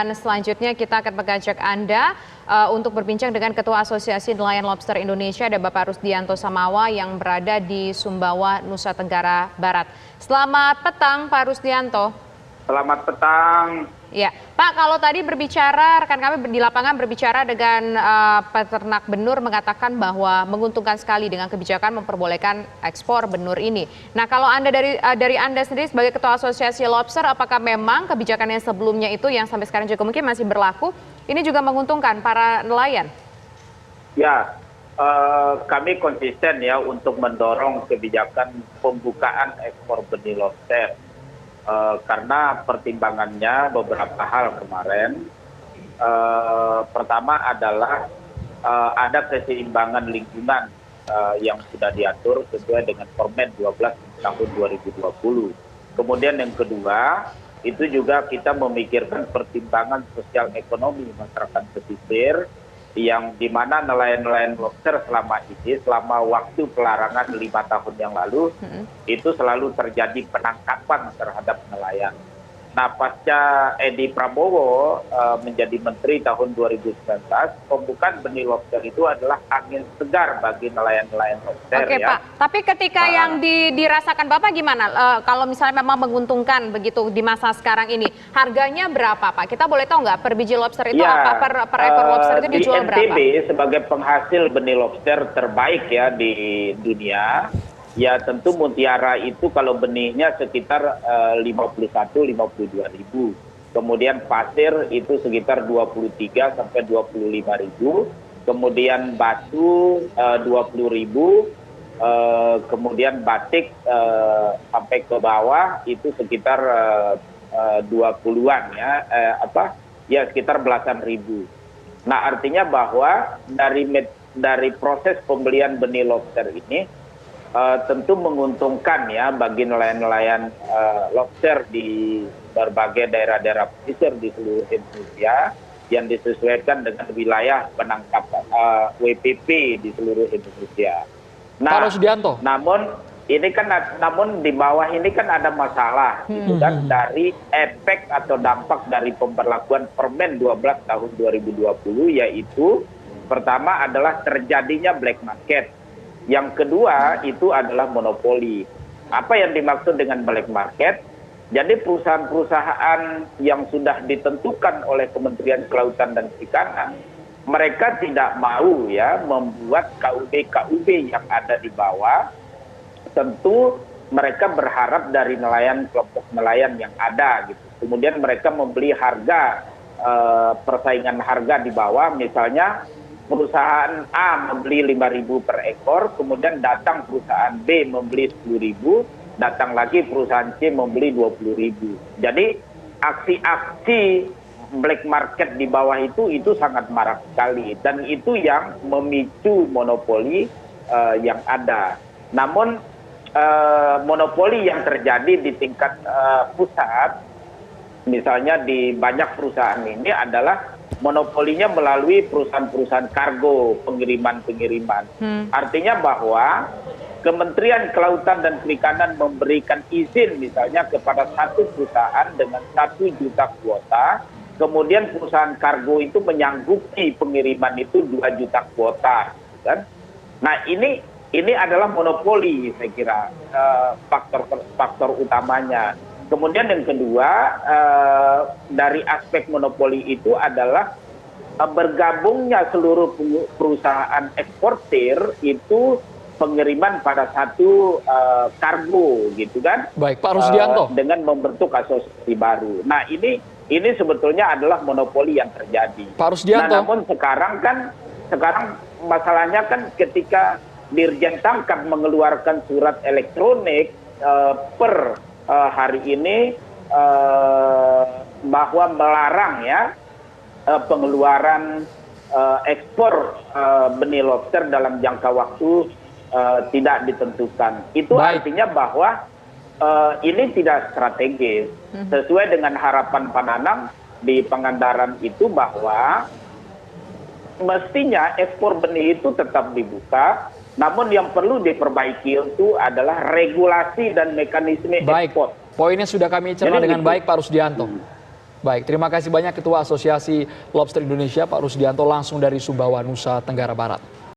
Dan selanjutnya kita akan mengajak Anda untuk berbincang dengan Ketua Asosiasi Nelayan Lobster Indonesia, ada Bapak Rusdianto Samawa yang berada di Sumbawa, Nusa Tenggara Barat. Selamat petang Pak Rusdianto. Selamat petang. Ya, Pak, kalau tadi berbicara, rekan kami di lapangan berbicara dengan peternak benur mengatakan bahwa menguntungkan sekali dengan kebijakan memperbolehkan ekspor benur ini. Nah, kalau Anda dari Anda sendiri sebagai Ketua Asosiasi Lobster, apakah memang kebijakan yang sebelumnya itu yang sampai sekarang juga mungkin masih berlaku, ini juga menguntungkan para nelayan? Ya, kami konsisten ya untuk mendorong kebijakan pembukaan ekspor benih lobster. Karena pertimbangannya beberapa hal kemarin. Pertama adalah ada keseimbangan lingkungan yang sudah diatur sesuai dengan Permen 12 tahun 2020. Kemudian yang kedua, itu juga kita memikirkan pertimbangan sosial ekonomi masyarakat pesisir, yang dimana nelayan-nelayan lobster selama waktu pelarangan 5 tahun yang lalu, itu selalu terjadi penangkapan terhadap nelayan. Nah, pasca Edi Prabowo menjadi menteri tahun 2019, pembukaan benih lobster itu adalah angin segar bagi nelayan-nelayan lobster. Oke, ya. Pak, tapi ketika yang dirasakan Bapak gimana? Kalau misalnya memang menguntungkan begitu di masa sekarang ini, harganya berapa, Pak? Kita boleh tahu nggak per biji lobster itu, Ya, apa per ekor lobster itu dijual berapa? Di NTB sebagai penghasil benih lobster terbaik ya di dunia, ya tentu Mutiara itu kalau benihnya sekitar 51-52 ribu. Kemudian pasir itu sekitar 23 sampai 25 ribu. Kemudian batu 20 ribu. Kemudian batik sampai ke bawah itu sekitar 20-an ya. Ya sekitar belasan ribu. Nah, artinya bahwa dari proses pembelian benih lobster ini tentu menguntungkan ya bagi nelayan-nelayan lobster di berbagai daerah-daerah pesisir di seluruh Indonesia yang disesuaikan dengan wilayah penangkapan WPP di seluruh Indonesia. Nah, Pak Rusdianto. namun di bawah ini kan ada masalah gitu kan, dari efek atau dampak dari pemberlakuan Permen 12 tahun 2020, yaitu pertama adalah terjadinya black market. Yang kedua itu adalah monopoli. Apa yang dimaksud dengan black market? Jadi perusahaan-perusahaan yang sudah ditentukan oleh Kementerian Kelautan dan Perikanan, mereka tidak mau ya membuat KUB yang ada di bawah. Tentu mereka berharap dari kelompok nelayan yang ada gitu. Kemudian mereka membeli harga persaingan harga di bawah, misalnya perusahaan A membeli 5.000 per ekor, kemudian datang perusahaan B membeli 10.000, datang lagi perusahaan C membeli 20.000. Jadi aksi-aksi black market di bawah itu sangat marak sekali, dan itu yang memicu monopoli yang ada. Namun monopoli yang terjadi di tingkat pusat, misalnya di banyak perusahaan ini adalah monopolinya melalui perusahaan-perusahaan kargo, pengiriman-pengiriman. Artinya bahwa Kementerian Kelautan dan Perikanan memberikan izin misalnya kepada satu perusahaan dengan 1 juta kuota, kemudian perusahaan kargo itu menyanggupi pengiriman itu 2 juta kuota. Kan? Nah, ini adalah monopoli, saya kira, faktor utamanya. Kemudian yang kedua, dari aspek monopoli itu adalah bergabungnya seluruh perusahaan eksportir itu pengiriman pada satu kargo gitu kan. Baik, Pak Rusdianto. Dengan membentuk asosiasi baru. Nah, ini sebetulnya adalah monopoli yang terjadi. Pak Rusdianto. Nah, namun sekarang masalahnya kan ketika Dirjen Tangkap mengeluarkan surat elektronik per hari ini bahwa melarang ya pengeluaran ekspor benih lobster dalam jangka waktu tidak ditentukan. Itu artinya bahwa ini tidak strategis. Sesuai dengan harapan Pak Nanang di Pangandaran itu, bahwa mestinya ekspor benih itu tetap dibuka. Namun yang perlu diperbaiki itu adalah regulasi dan mekanisme ekspor. Poinnya sudah kami cerna dengan baik, Pak Rusdianto. Baik, terima kasih banyak Ketua Asosiasi Lobster Indonesia Pak Rusdianto langsung dari Sumbawa, Nusa Tenggara Barat.